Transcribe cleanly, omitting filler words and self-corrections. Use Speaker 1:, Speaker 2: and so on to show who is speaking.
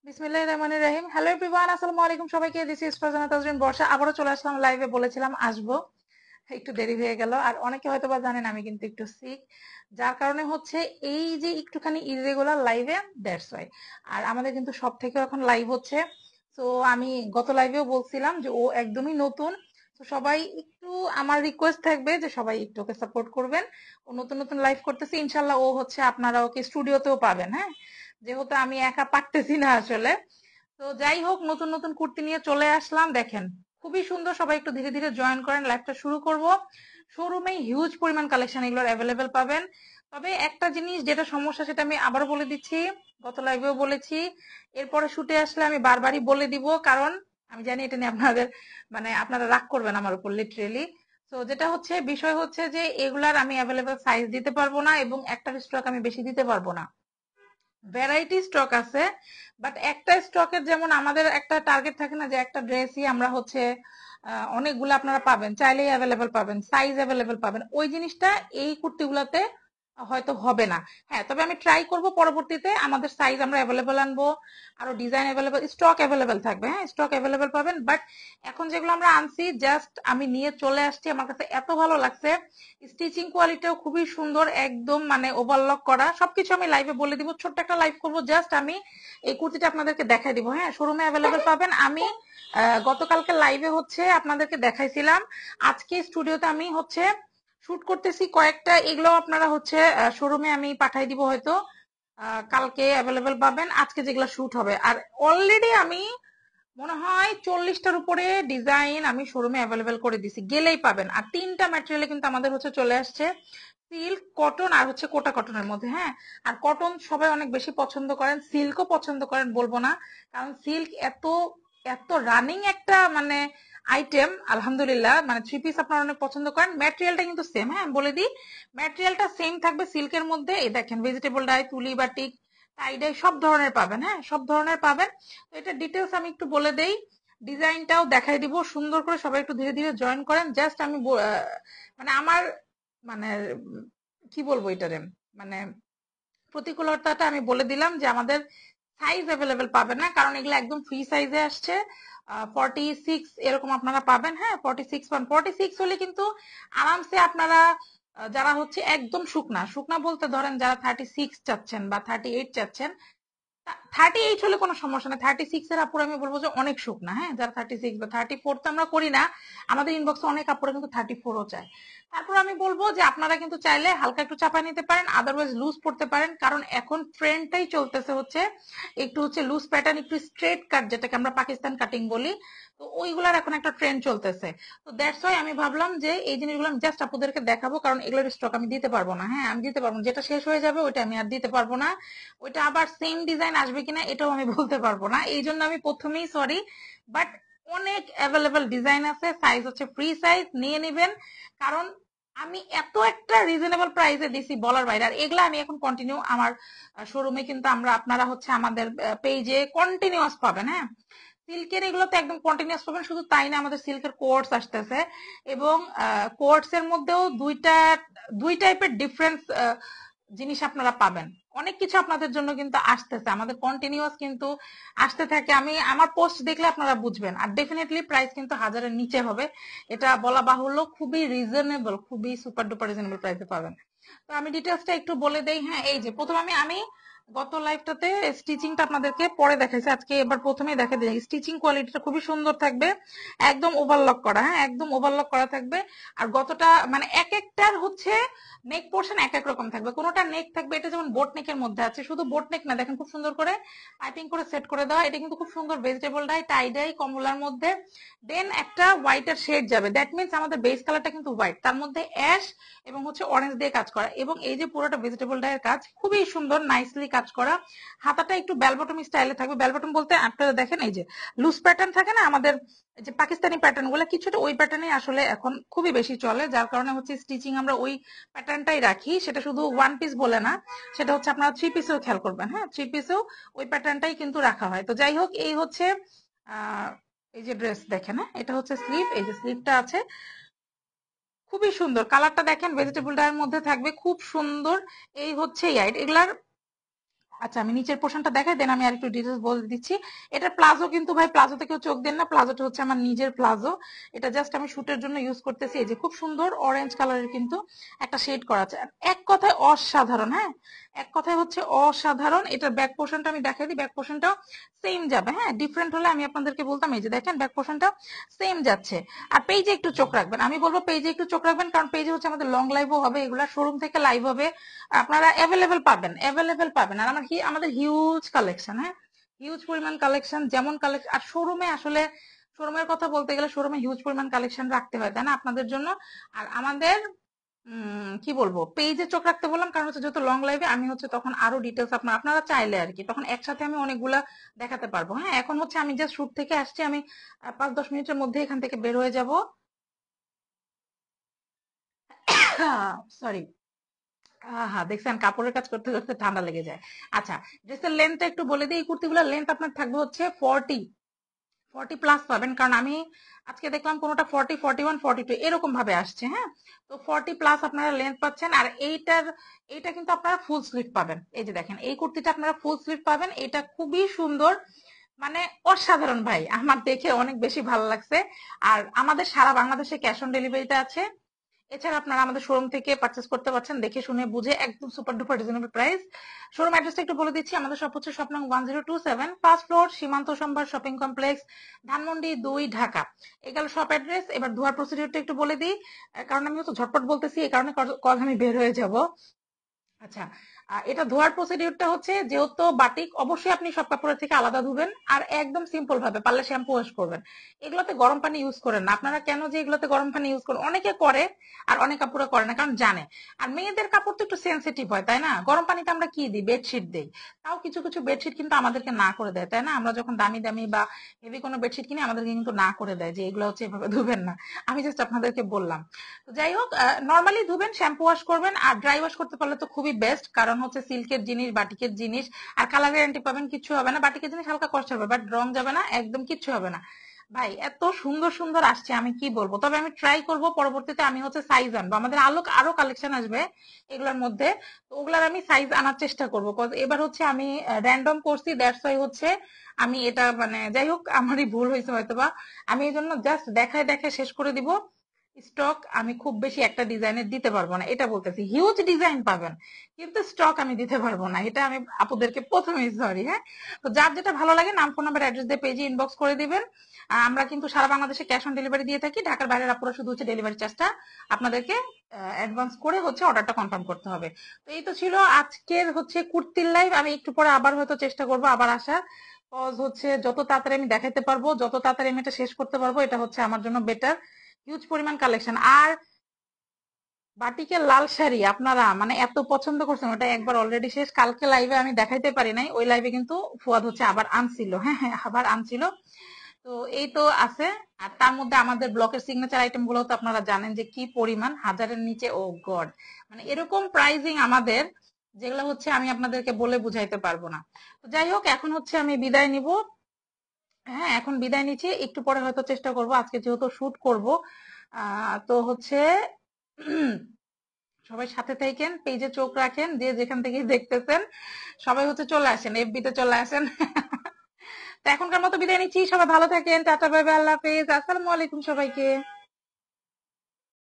Speaker 1: বিসমিল্লাহির রহমানির রহিম। Hello everyone, আসসালামু আলাইকুম সবাইকে। দিস ইজ ফারজানা তাজরিন বর্ষা। আবারও চলে আসলাম লাইভে, বলেছিলাম আসবো, একটু দেরি হয়ে গেল। আর অনেকে হয়তো বা জানেন আমি কিন্তু একটু সিক, যার কারণে হচ্ছে এই যে একটুখানি ইরেগুলার লাইভে, দ্যাটস ওয়াই। আর আমাদের কিন্তু সব থেকে এখন লাইভ হচ্ছে। তো আমি গত লাইভেও বলছিলাম যে ও একদমই নতুন। তো সবাই একটু, আমার রিকোয়েস্ট থাকবে যে সবাই একটু ওকে সাপোর্ট করবেন। ও নতুন নতুন লাইভ করতেছে, ইনশাল্লাহ ও হচ্ছে আপনারা ওকে স্টুডিওতেও পাবেন। হ্যাঁ, যেহেতু আমি একা পারতেছি না আসলে। তো যাই হোক, নতুন নতুন কুর্তি নিয়ে চলে আসলাম। দেখেন খুবই সুন্দর, সবাই একটু ধীরে ধীরে জয়েন করেন। লাইভটা শুরু করব। শোরুমে হিউজ পরিমাণ কালেকশন এগুলোর অ্যাভেলেবেল পাবেন। তবে একটা জিনিস যেটা সমস্যা সেটা আমি আবারও বলে দিচ্ছি, গত লাইভেও বলেছি, এরপরে শুটে আসলে আমি বারবারই বলে দিব, কারণ আমি জানি এটা নিয়ে আপনাদের মানে আপনারা রাগ করবেন আমার উপর লিটারেলি। তো যেটা হচ্ছে, বিষয় হচ্ছে যে এগুলার আমি অ্যাভেলেবেল সাইজ দিতে পারবো না, এবং একটার স্টক আমি বেশি দিতে পারবো না। ভ্যারাইটি স্টক আছে, বাট একটা স্টকের যেমন আমাদের একটা টার্গেট থাকে না, যে একটা ড্রেসই আমরা হচ্ছে অনেকগুলো আপনারা পাবেন, চাইলেই অ্যাভেলেবেল পাবেন, সাইজ অ্যাভেলেবেল পাবেন, ওই জিনিসটা এই কুর্তিগুলোতে হয়তো হবে না। হ্যাঁ, তবে আমি ট্রাই করব পরবর্তীতে আমাদের সাইজ আমরা অ্যাভেলেবেল আনবো, আরো ডিজাইন অ্যাভেলেবেল, স্টক অ্যাভেলেবেল থাকবে। হ্যাঁ, স্টক অ্যাভেলেবেল পাবেন। বাট এখন যেগুলো আমরা আনছি, জাস্ট আমি নিয়ে চলে আসছি, আমার কাছে এত ভালো লাগছে। স্টিচিং কোয়ালিটিও খুবই সুন্দর, একদম মানে ওভারলক করা। সবকিছু আমি লাইভে বলে দিব, ছোট্ট একটা লাইভ করব, জাস্ট আমি এই কুর্তিটা আপনাদেরকে দেখাই দিব। হ্যাঁ, শোরুমে অ্যাভেলেবেল পাবেন। আমি গতকালকে লাইভে হচ্ছে আপনাদেরকে দেখাইছিলাম, আজকে স্টুডিওতে আমি হচ্ছে শুট করতেছি কয়েকটা, এগুলো আপনারা হচ্ছে শোরুমে আমি পাঠাই দিব হয়তো। কালকে অ্যাভেলেবেল পাবেন, আজকে যেগুলো শুট হবে। আর অলরেডি আমি মনে হয় 40টার উপরে ডিজাইন আমি শোরুমে অ্যাভেলেবেল করে দিছি, গেলেই পাবেন। আর 3টা ম্যাটেরিয়ালে কিন্তু আমাদের হচ্ছে চলে আসছে, সিল্ক, কটন আর হচ্ছে কোটা কটনের মধ্যে। হ্যাঁ, আর কটন সবাই অনেক বেশি পছন্দ করেন, সিল্কও পছন্দ করেন বলবো না, কারণ সিল্ক এত এত রানিং একটা মানে আইটেম। আলহামদুলিল্লাহ, মানে থ্রি পিস আপনারা অনেক পছন্দ করেন। ম্যাটেরিয়ালটা কিন্তু সেম, হ্যাঁ বলে দিই, ম্যাটেরিয়ালটা সেম থাকবে সিল্কের মধ্যে। এই দেখেন, ভেজিটেবল ডাই, তুলি বাটিক, টাই ডাই সব ধরনের পাবেন। হ্যাঁ, সব ধরনের পাবেন। তো এটা ডিটেলস আমি একটু বলে দেই, ডিজাইনটাও দেখাই দিব সুন্দর করে। সবাই একটু ধীরে ধীরে জয়েন করেন। জাস্ট আমি মানে আমার মানে কি বলবো এটারে, মানে প্রতিকূলতাটা আমি বলে দিলাম যে আমাদের সাইজ অ্যাভেলেবেল পাবেন না, কারণ এগুলো একদম ফ্রি সাইজে আসছে। 46 এরকম আপনারা পাবেন। হ্যাঁ, 46 হলে কিন্তু আরামসে আপনারা যারা হচ্ছে একদম শুকনা শুকনা বলতে ধরেন, যারা 36 চাচ্ছেন বা 38 চাচ্ছেন, 38 হলে কোনো সমস্যা না। 36 এর আপুর আমি বলবো যে অনেক শুকনা। হ্যাঁ, যারা 36 বা 34 তো আমরা করি না, আমাদের ইনবক্সে অনেক আপুরা কিন্তু 34ও চায়। তারপর আমি বলবো যে আপনারা কিন্তু চাইলে হালকা একটু চাপা নিতে পারেন, আদারওয়াইজ লুজ পড়তে পারেন, কারণ এখন ট্রেন্ডটাই চলতেছে হচ্ছে একটু হচ্ছে লুজ প্যাটার্ন, একটু স্ট্রেট কাট, যেটাকে আমরা পাকিস্তান কাটিং বলি। তো ওইগুলার এখন একটা ট্রেন্ড চলতেছে। তো দ্যাটস ওয়াই আমি ভাবলাম যে এই জিনিসগুলো আমি জাস্ট আপনাদেরকে দেখাবো, কারণ এগুলোর স্টক আমি দিতে পারবো না। হ্যাঁ, আমি দিতে পারবো না, যেটা শেষ হয়ে যাবে ওইটা আমি আর দিতে পারবো না। ওইটা আবার সেম ডিজাইন আসবে কিনা এটাও আমি বলতে পারবো না, এই জন্য আমি প্রথমেই সরি। বাট অনেক অ্যাভেলেবল ডিজাইন আছে, সাইজ হচ্ছে ফ্রি সাইজ, নিয়ে নেবেন। কারণ আমি এত একটা রিজনেবল প্রাইসে দিছি বলার বাইরে। আর এগুলা আমি এখন কন্টিনিউ আমার শোরুমে কিন্তু আমরা, আপনারা হচ্ছে আমাদের পেজে কন্টিনিউয়াস পাবেন। হ্যাঁ, সিল্কের এগুলো তো একদম কন্টিনিউয়াস পাবেন। শুধু তাই না, আমাদের সিল্কের কোর্স আসতেছে, এবং কোর্স এর মধ্যেও দুই টাইপের ডিফারেন্স জিনিস আপনারা পাবেন। অনেক কিছু আপনাদের জন্য কিন্তু আসতেছে, আমাদের কন্টিনিউয়াস কিন্তু আসতে থাকে। আমি আমার পোস্ট দেখলে আপনারা বুঝবেন। আর ডেফিনেটলি প্রাইস কিন্তু 1000-এর নিচে হবে, এটা বলা বাহুল্য। খুবই রিজনেবল, খুবই সুপার ডুপার রিজনেবল প্রাইসে পাবেন। তো আমি ডিটেলসটা একটু বলে দেই। হ্যাঁ, এই যে প্রথম আমি আমি গত লাইভটাতে স্টিচিংটা আপনাদেরকে পরে দেখাইছি, আজকে এবার প্রথমেই দেখা দিই। স্টিচিং কোয়ালিটিটা খুবই সুন্দর থাকবে, একদম ওভারলক করা। হ্যাঁ, একদম ওভারলক করা থাকবে। আর গতটা মানে এক একটার হচ্ছে নেক পোর্শন এক এক রকম থাকবে। কোনোটা নেক থাকবে, এটা যেমন বোট নেকের মধ্যে আছে, শুধু বোট নেক না, দেখেন খুব সুন্দর করে পাইপিং করে সেট করে দেওয়া। এটা কিন্তু খুব সুন্দর ভেজিটেবল ডাই, টাই ডাই, কমলার মধ্যে। দেন একটা হোয়াইটের শেড যাবে, দ্যাট মিনস আমাদের বেস কালারটা কিন্তু হোয়াইট, তার মধ্যে অ্যাশ এবং হচ্ছে অরেঞ্জ দিয়ে কাজ করা। এবং এই যে পুরোটা ভেজিটেবল ডাইয়ের কাজ, খুবই সুন্দর নাইসলি কাজ করা। হাতাটা একটু বেলবটম স্টাইলে থাকবে। বেলবটম বলতে আপনারা দেখেন এই যে লুজ প্যাটার্ন থাকে না আমাদের, যে পাকিস্তানি প্যাটার্ন গুলো কিছুটা ওই প্যাটার্নে আসলে এখন খুবই বেশি চলে, যার কারণে হচ্ছে স্টিচিং আমরা ওই প্যাটার্নটাই রাখি। সেটা শুধু ওয়ান পিস বলে না, সেটা হচ্ছে আপনারা থ্রি পিসেও খেয়াল করবেন। হ্যাঁ, থ্রি পিসেও ওই প্যাটার্নটাই কিন্তু রাখা হয়। তো যাই হোক, এই হচ্ছে আহ এই যে ড্রেস দেখেন, হ্যাঁ এটা হচ্ছে স্লিভ, এই যে স্লিভটা আছে, খুবই সুন্দর। কালারটা দেখেন ভেজিটেবল ডায়ের মধ্যে থাকবে, খুব সুন্দর। এই হচ্ছে এগুলার আচ্ছা আমি নিচের পোর্শনটা দেখাই, দেন আমি আর একটু ডিটেলস বলে দিচ্ছি। এটা প্লাজো, কিন্তু ভাই প্লাজোতে কেউ চোখ দেন না, প্লাজোটা হচ্ছে আমার নিজের প্লাজো। এটা জাস্ট আমি শুটের জন্য ইউজ করতেছি। এই যে খুব সুন্দর অরেঞ্জ কালারের কিন্তু একটা শেড করা আছে, আর এক কথায় অসাধারণ। হ্যাঁ, এক কথায় হচ্ছে অসাধারণ। এটার ব্যাক পোর্শনটা আমি দেখাই দিই, ব্যাক পোর্শনটাও সেম যাবে। হ্যাঁ, ডিফারেন্ট হলে আমি আপনাদেরকে বলতাম। এই যে দেখেন ব্যাক পোর্শনটা সেম যাচ্ছে। আর পেজে একটু চোখ রাখবেন, আমি বলবো পেজে একটু চোখ রাখবেন, কারণ পেজে হচ্ছে আমাদের লং লাইভও হবে, এগুলা শোরুম থেকে লাইভ হবে, আপনারা অ্যাভেলেবেল পাবেন, অ্যাভেলেবেল পাবেন। আর আমাদের হিউজ কালেকশন। হ্যাঁ, হিউজ পরিমাণ কালেকশন, যেমন কালেকশন। আর শোরুমে আসলে শোরুমের কথা বলতে গেলে শোরুমে হিউজ পরিমাণ কালেকশন রাখতে হয়, তাই না, আপনাদের জন্য। আর আমাদের কি বলবো, পেজে চোখ রাখতে বললাম কারণ হচ্ছে যেহেতু লং লাইভে আমি হচ্ছে তখন আরো ডিটেলস আপনারা চাইলে আর কি তখন একসাথে আমি অনেকগুলা দেখাতে পারবো। হ্যাঁ, এখন হচ্ছে আমি জাস্ট শুট থেকে আসছি, আমি 5-10 মিনিটের মধ্যে এখান থেকে বের হয়ে যাব। সরি। হ্যাঁ, দেখছেন কাপড়ের কাজ করতে করতে ঠান্ডা লেগে যায়। আচ্ছা, ড্রেসের লেন্থটা একটু বলে দিই। এই কুর্তিগুলোর লেন্থ আপনার থাকবে হচ্ছে 40 প্লাস পাবেন, কারণ আমি আজকে দেখলাম কোনোটা 40, 41, 42 এরকম ভাবে আসছে। হ্যাঁ, তো 40 প্লাস আপনারা লেন্থ পাচ্ছেন। আর এইটা কিন্তু আপনারা ফুল স্লিভ পাবেন। এই যে দেখেন এই কুর্তিটা আপনারা ফুল স্লিভ পাবেন, এটা খুবই সুন্দর, মানে অসাধারণ ভাই, আমার দেখে অনেক বেশি ভালো লাগছে। আর আমাদের সারা বাংলাদেশে ক্যাশ অন ডেলিভারিটা আছে। এছাড়া আপনারা আমাদের শোরুম থেকে পারচেস করতে পারছেন দেখে শুনে বুঝে, একদম super duper reasonable price. Showroom অ্যাড্রেসটা একটু বলে দিচ্ছি। আমাদের শপ হচ্ছে শপ নং 1027, ফার্স্ট ফ্লোর, সীমান্ত সম্ভার শপিং কমপ্লেক্স, ধানমন্ডি 2, ঢাকা। এই গেল শপ অ্যাড্রেস। এবার ধোয়ার প্রসিডিউরটা একটু বলে দিই, কারণ আমি হচ্ছে ঝটপট বলতেছি, এই কারণে কল আমি বের হয়ে যাব। আচ্ছা, এটা ধোয়ার প্রসিডিউরটা হচ্ছে, যেহেতু বাটিক অবশ্যই আপনি সব কাপড়ের থেকে আলাদা ধুবেন, আর একদম সিম্পল ভাবে পারলে শ্যাম্পু ওয়াশ করবেন। এগুলোতে গরম পানি ইউজ করেন না। আপনারা কেন যে এগুলোতে গরম পানি ইউজ করেন, অনেকে করে আর অনেক কাপড়ে করে না, কারণ জানে। আর মেয়েদের কাপড় তো একটু সেন্সিটিভ হয়, তাই না। গরম পানিতে আমরা কি দিই, বেডশিট দিই। তাও কিছু কিছু বেডশিট কিন্তু আমাদেরকে না করে দেয়, তাই না। আমরা যখন দামি দামি বা হেভি কোনো বেডশিট কিনি আমাদেরকে কিন্তু না করে দেয় যে এগুলো হচ্ছে এভাবে ধুবেন না। আমি জাস্ট আপনাদেরকে বললাম। তো যাই হোক, নর্মালি ধুবেন, শ্যাম্পু ওয়াশ করবেন, আর ড্রাই ওয়াশ করতে পারলে তো খুবই বেস্ট, কারণ হচ্ছে সিল্কের জিনিস, বাটিকের জিনিস, আর কালার গ্যারান্টি পাবেন, কিচ্ছু হবে না। বাটিকের জিনিস হালকা কষ্ট হবে, বাট রং যাবে না, একদম কিচ্ছু হবে না। ভাই এত সুন্দর সুন্দর আসছে, আমি কি বলবো। তবে আমি ট্রাই করব পরবর্তীতে, আমি হচ্ছে সাইজ আনবো, আমাদের আরো কালেকশন আসবে এগুলোর মধ্যে। তো ওগুলার আমি সাইজ আনার চেষ্টা করবো, এবার হচ্ছে আমি র্যান্ডম করছি, দ্যাটস ওয়াই হচ্ছে আমি এটা, মানে যাই হোক আমারই ভুল হয়েছে হয়তোবা। আমি এই জন্য জাস্ট দেখায় দেখায় শেষ করে দিব। স্টক আমি খুব বেশি একটা ডিজাইনের দিতে পারবো না, এটা বলতেছি। হিউজ ডিজাইন পাবেন, কিন্তু স্টক আমি দিতে পারবো না, এটা আমি আপুদেরকে প্রথমেই সরি। হ্যাঁ, তো যার যেটা ভালো লাগে নাম, ফোন নাম্বার, অ্যাড্রেস দিয়ে পেজে ইনবক্স করে দিবেন। আমরা কিন্তু সারা বাংলাদেশে ক্যাশ অন ডেলিভারি দিয়ে থাকি। ঢাকার বাইরের আপুরা শুধু হচ্ছে ডেলিভারি চার্জটা আপনাদেরকে অ্যাডভান্স করে হচ্ছে অর্ডারটা কনফার্ম করতে হবে। তো এই তো ছিল আজকের হচ্ছে কুর্তির লাইভ। আমি একটু পরে আবার হয়তো চেষ্টা করবো আবার আসার, কজ হচ্ছে যত তাড়াতাড়ি আমি দেখাতে পারবো, যত তাড়াতাড়ি আমি এটা শেষ করতে পারবো, এটা হচ্ছে আমার জন্য বেটার। হিউজ পরিমাণ কালেকশন। আর বাটিকের লাল শাড়ি আপনারা মানে এত পছন্দ করছেন, ওটা একবার অলরেডি শেষ। কালকে লাইভে আমি দেখাইতে পারি নাই, ওই লাইভে কিন্তু ফুয়াদ হচ্ছে আবার আনছিল। হ্যাঁ হ্যাঁ, আবার আনছিল। তো এই তো আছে। আর তার মধ্যে আমাদের ব্লকের সিগনেচার আইটেম গুলো তো আপনারা জানেন যে কি পরিমাণ, হাজারের নিচে। ও গড, মানে এরকম প্রাইজিং আমাদের, যেগুলো হচ্ছে আমি আপনাদেরকে বলে বুঝাইতে পারবো না। তো যাই হোক, এখন হচ্ছে আমি বিদায় নিব। হ্যাঁ, এখন বিদায় নিচ্ছি, একটু পরে হয়তো চেষ্টা করব, আজকে যেহেতু শুট করব। তো হচ্ছে সবাই সাথে থাকেন, পেজে চোখ রাখেন, যে যেখান থেকে দেখতেছেন সবাই হচ্ছে চলে আসেন, এফবি তে চলে আসেন। তো এখনকার মতো বিদায় নিচ্ছি, সবাই ভালো থাকেন, টাটা, বাই বাই, আল্লাহ হাফেজ, আসসালামু আলাইকুম সবাইকে।